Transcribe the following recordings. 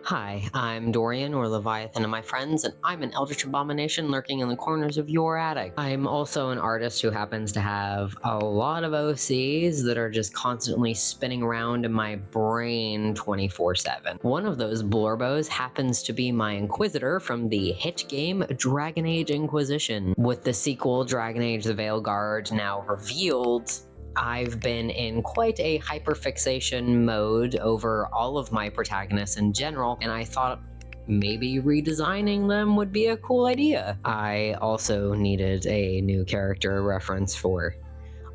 Hi, I'm Dorian, or Leviathan and my friends, and I'm an eldritch abomination lurking in the corners of your attic. I'm also an artist who happens to have a lot of OCs that are just constantly spinning around in my brain 24/7. One of those blorbos happens to be my Inquisitor from the hit game Dragon Age Inquisition. With the sequel Dragon Age the Veilguard now revealed, I've been in quite a hyperfixation mode over all of my protagonists in general, and I thought maybe redesigning them would be a cool idea. I also needed a new character reference for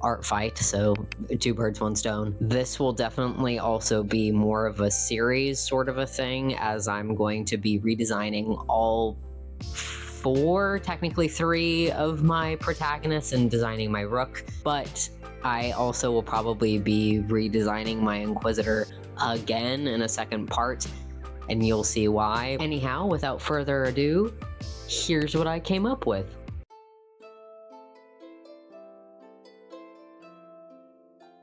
art fight, so two birds, one stone. This will definitely also be more of a series sort of a thing, as I'm going to be redesigning all four, technically three of my protagonists and designing my rook, but I also will probably be redesigning my Inquisitor again in a second part, and you'll see why. Anyhow, without further ado, here's what I came up with.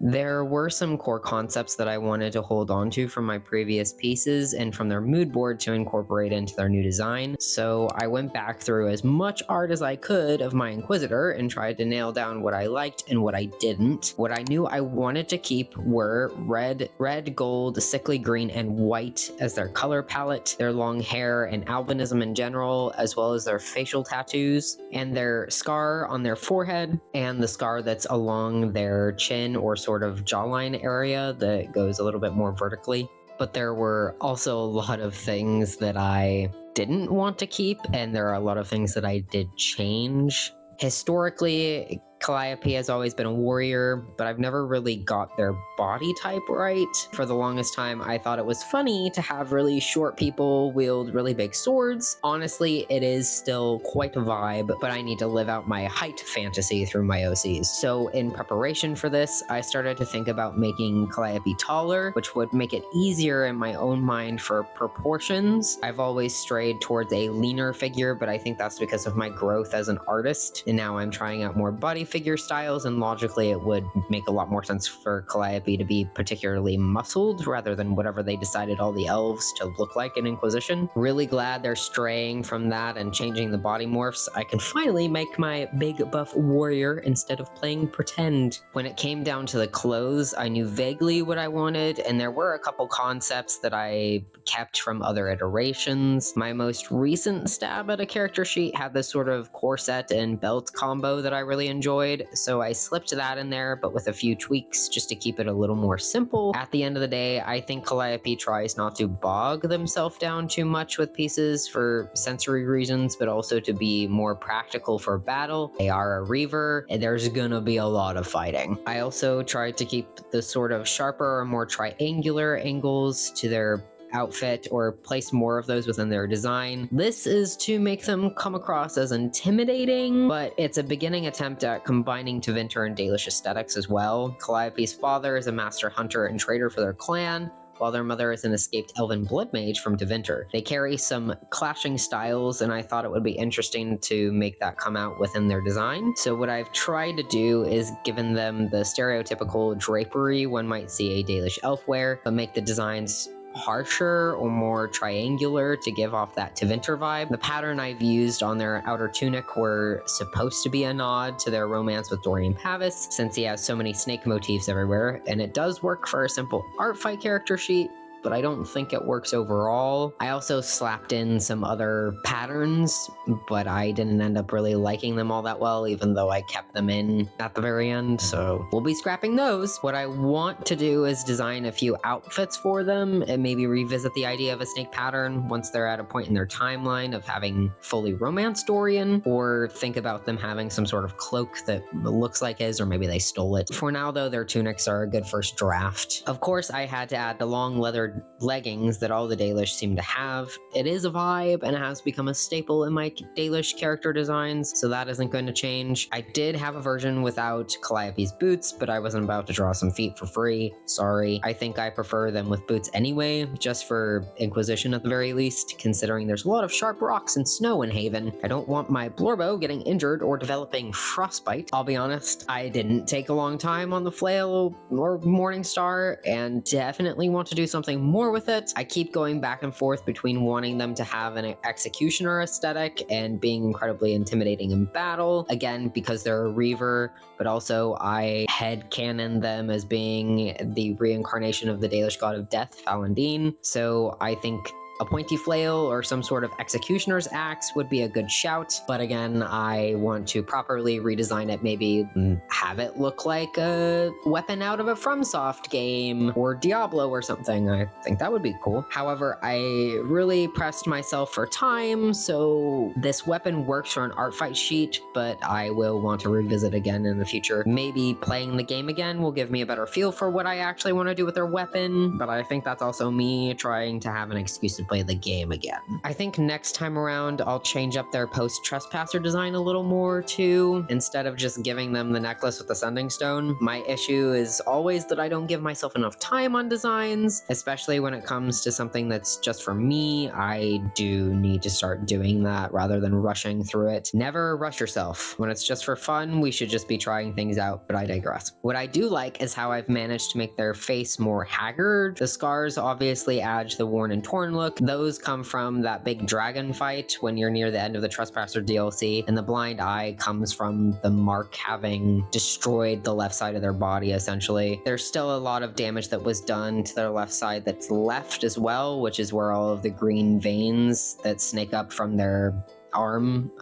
There were some core concepts that I wanted to hold on to from my previous pieces and from their mood board to incorporate into their new design, so I went back through as much art as I could of my Inquisitor and tried to nail down what I liked and what I didn't. What I knew I wanted to keep were red, gold, sickly green, and white as their color palette, their long hair and albinism in general, as well as their facial tattoos, and their scar on their forehead, and the scar that's along their chin or sort of jawline area that goes a little bit more vertically. But there were also a lot of things that I didn't want to keep, and there are a lot of things that I did change. Historically, Calliope has always been a warrior, but I've never really got their body type right. For the longest time, I thought it was funny to have really short people wield really big swords. Honestly, it is still quite a vibe, but I need to live out my height fantasy through my OCs. So in preparation for this, I started to think about making Calliope taller, which would make it easier in my own mind for proportions. I've always strayed towards a leaner figure, but I think that's because of my growth as an artist, and now I'm trying out more body figure styles, and logically it would make a lot more sense for Calliope to be particularly muscled rather than whatever they decided all the elves to look like in Inquisition. Really glad they're straying from that and changing the body morphs. I can finally make my big buff warrior instead of playing pretend. When it came down to the clothes, I knew vaguely what I wanted, and there were a couple concepts that I kept from other iterations. My most recent stab at a character sheet had this sort of corset and belt combo that I really enjoyed, so I slipped that in there, but with a few tweaks just to keep it a little more simple. At the end of the day, I think Calliope tries not to bog themselves down too much with pieces for sensory reasons, but also to be more practical for battle. They are a reaver, and there's gonna be a lot of fighting. I also tried to keep the sort of sharper or more triangular angles to their outfit, or place more of those within their design. This is to make them come across as intimidating, but it's a beginning attempt at combining Tevinter and Dalish aesthetics as well. Calliope's father is a master hunter and trader for their clan, while their mother is an escaped elven blood mage from Tevinter. They carry some clashing styles, and I thought it would be interesting to make that come out within their design. So what I've tried to do is given them the stereotypical drapery one might see a Dalish elf wear, but make the designs harsher or more triangular to give off that Tevinter vibe. The pattern I've used on their outer tunic were supposed to be a nod to their romance with Dorian Pavis, since he has so many snake motifs everywhere, and it does work for a simple art fight character sheet, but I don't think it works overall. I also slapped in some other patterns, but I didn't end up really liking them all that well, even though I kept them in at the very end, so we'll be scrapping those. What I want to do is design a few outfits for them and maybe revisit the idea of a snake pattern once they're at a point in their timeline of having fully romanced Dorian, or think about them having some sort of cloak that looks like his, or maybe they stole it. For now though, their tunics are a good first draft. Of course, I had to add the long leather leggings that all the Dalish seem to have. It is a vibe, and it has become a staple in my Dalish character designs, so that isn't going to change. I did have a version without Calliope's boots, but I wasn't about to draw some feet for free. Sorry. I think I prefer them with boots anyway, just for Inquisition at the very least, considering there's a lot of sharp rocks and snow in Haven. I don't want my Blorbo getting injured or developing frostbite. I'll be honest, I didn't take a long time on the Flail or Morningstar, and definitely want to do something something more with it. I keep going back and forth between wanting them to have an executioner aesthetic and being incredibly intimidating in battle, again because they're a Reaver, but also I headcanon them as being the reincarnation of the Dalish god of death, Falandine. So I think a pointy flail or some sort of executioner's axe would be a good shout, but again, I want to properly redesign it, maybe have it look like a weapon out of a FromSoft game or Diablo or something. I think that would be cool. However, I really pressed myself for time, so this weapon works for an art fight sheet, but I will want to revisit again in the future. Maybe playing the game again will give me a better feel for what I actually want to do with their weapon, but I think that's also me trying to have an excuse to play the game again. I think next time around I'll change up their post-trespasser design a little more too, instead of just giving them the necklace with the sending stone. My issue is always that I don't give myself enough time on designs, especially when it comes to something that's just for me. I do need to start doing that rather than rushing through it. Never rush yourself. When it's just for fun, we should just be trying things out, but I digress. What I do like is how I've managed to make their face more haggard. The scars obviously add to the worn and torn look. Those come from that big dragon fight when you're near the end of the Trespasser DLC, and the blind eye comes from the mark having destroyed the left side of their body, essentially. There's still a lot of damage that was done to their left side that's left as well, which is where all of the green veins that snake up from their arm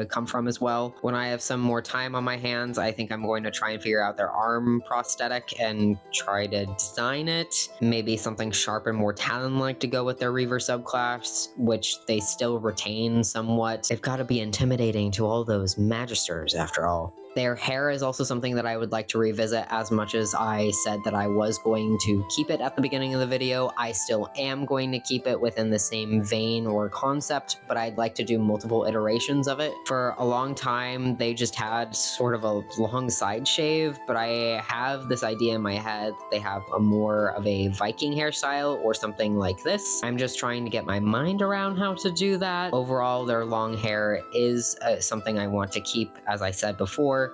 come from as well. When I have some more time on my hands, I think I'm going to try and figure out their arm prosthetic and try to design it. Maybe something sharp and more Talon-like to go with their Reaver subclass, which they still retain somewhat. They've got to be intimidating to all those Magisters after all. Their hair is also something that I would like to revisit. As much as I said that I was going to keep it at the beginning of the video, I still am going to keep it within the same vein or concept, but I'd like to do multiple iterations of it. For a long time, they just had sort of a long side shave, but I have this idea in my head that they have a more of a Viking hairstyle or something like this. I'm just trying to get my mind around how to do that. Overall, their long hair is something I want to keep, as I said before.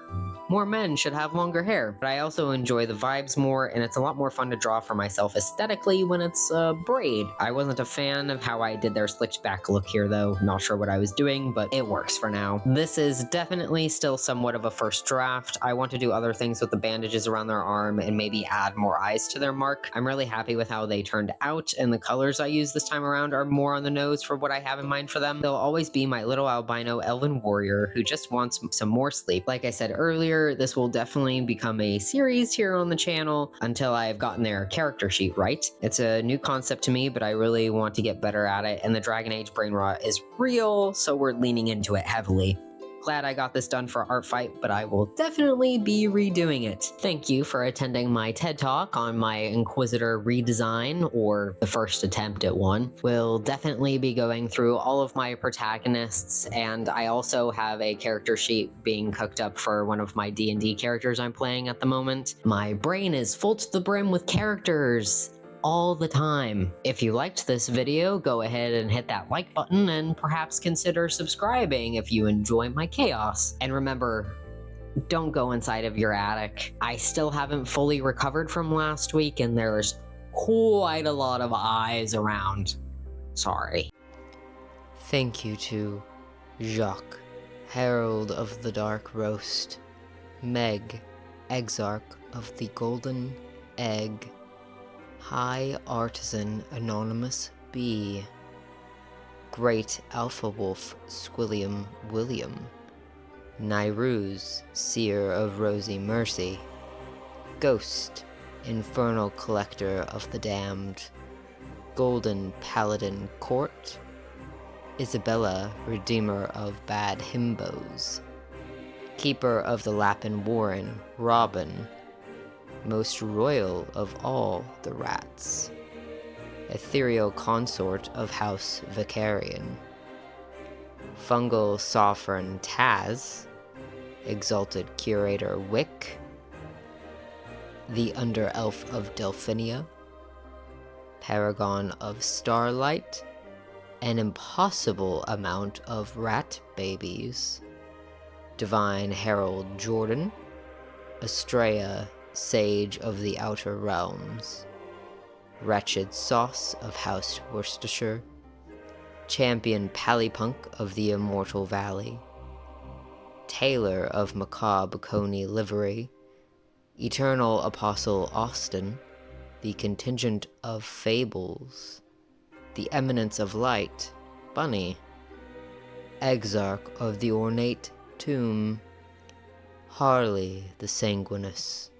More men should have longer hair, but I also enjoy the vibes more, and it's a lot more fun to draw for myself aesthetically when it's a braid. I wasn't a fan of how I did their slicked back look here though, not sure what I was doing, but it works for now. This is definitely still somewhat of a first draft. I want to do other things with the bandages around their arm and maybe add more eyes to their mark. I'm really happy with how they turned out, and the colors I use this time around are more on the nose for what I have in mind for them. They'll always be my little albino elven warrior who just wants some more sleep. Like I said earlier, this will definitely become a series here on the channel until I've gotten their character sheet right. It's a new concept to me, but I really want to get better at it, and the Dragon Age brain rot is real, so we're leaning into it heavily. Glad I got this done for Art Fight, but I will definitely be redoing it. Thank you for attending my TED Talk on my Inquisitor redesign, or the first attempt at one. We'll definitely be going through all of my protagonists, and I also have a character sheet being cooked up for one of my D&D characters I'm playing at the moment. My brain is full to the brim with characters all the time. If you liked this video, go ahead and hit that like button and perhaps consider subscribing if you enjoy my chaos. And remember, don't go inside of your attic. I still haven't fully recovered from last week and there's quite a lot of eyes around. Sorry. Thank you to Jacques, Herald of the Dark Roast, Meg, Exarch of the Golden Egg, High Artisan Anonymous B, Great Alpha Wolf Squilliam William, Nairuz, Seer of Rosy Mercy, Ghost, Infernal Collector of the Damned, Golden Paladin Court, Isabella, Redeemer of Bad Himbos, Keeper of the Lappin Warren, Robin, Most Royal of all the Rats, Ethereal Consort of House Vicarian, Fungal Sovereign Taz, Exalted Curator Wick, the Under-Elf of Delphinia, Paragon of Starlight, an impossible amount of rat babies, Divine Herald Jordan, Estrella, Sage of the Outer Realms, Wretched Sauce of House Worcestershire, Champion Pallypunk of the Immortal Valley, Tailor of Macabre Coney Livery, Eternal Apostle Austin, the Contingent of Fables, the Eminence of Light, Bunny, Exarch of the Ornate Tomb, Harley the Sanguinous,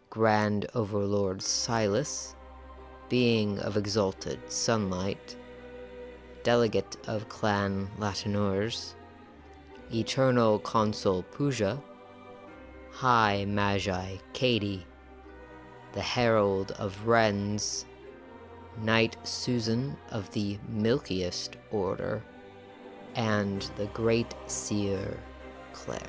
Grand Overlord Silas, Being of Exalted Sunlight, Delegate of Clan Latineurs, Eternal Consul Puja, High Magi Katie, the Herald of Wrens, Knight Susan of the Milkiest Order, and the Great Seer Claire.